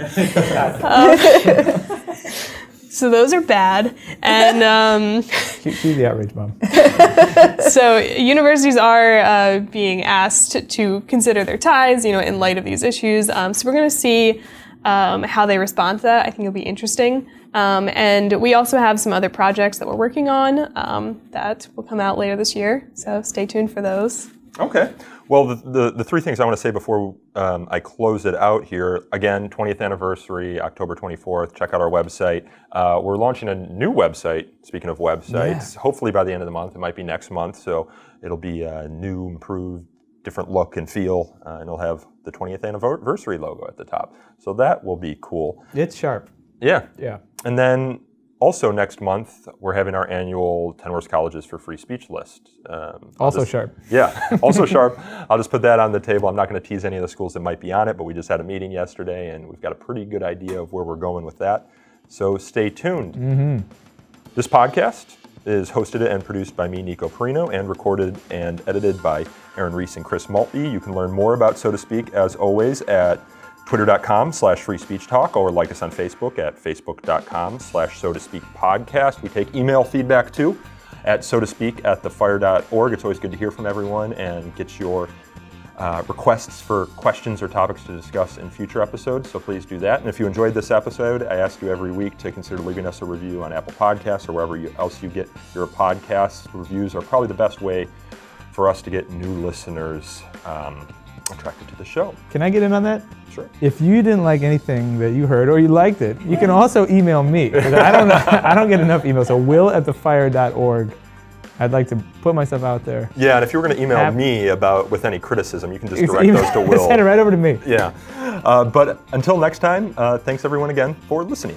So those are bad, and Cue the outrage bomb. so universities are being asked to consider their ties, in light of these issues. So we're going to see how they respond to that. I think it'll be interesting. And we also have some other projects that we're working on that will come out later this year. So stay tuned for those. Okay. Well, the three things I want to say before I close it out here, again, 20th anniversary, October 24th, check out our website. We're launching a new website, speaking of websites, hopefully by the end of the month. It might be next month, so it'll be a new, improved, different look and feel, and it'll have the 20th anniversary logo at the top. So that will be cool. It's sharp. Yeah. Yeah. And then also next month, we're having our annual 10 Worst Colleges for Free Speech list. Also sharp. Yeah, also sharp. I'll just put that on the table. I'm not going to tease any of the schools that might be on it, but we just had a meeting yesterday, and we've got a pretty good idea of where we're going with that. So stay tuned. Mm-hmm. This podcast is hosted and produced by me, Nico Perrino, and recorded and edited by Aaron Reese and Chris Maltby. You can learn more about So to Speak, as always, at twitter.com/freespeechtalk, or like us on Facebook at facebook.com/so-to-speak-podcast. We take email feedback too at so-to-speak@thefire.org. It's always good to hear from everyone and get your requests for questions or topics to discuss in future episodes, so please do that. And if you enjoyed this episode, I ask you every week to consider leaving us a review on Apple Podcasts or wherever else you get your podcasts. Reviews are probably the best way for us to get new listeners attracted to the show. Can I get in on that? Sure. If you didn't like anything that you heard or you liked it, you can also email me. 'Cause I don't get enough emails. So will@thefire.org. I'd like to put myself out there. Yeah, and if you were going to email me with any criticism, you can just direct those to Will. Send it right over to me. Yeah. But until next time, thanks everyone again for listening.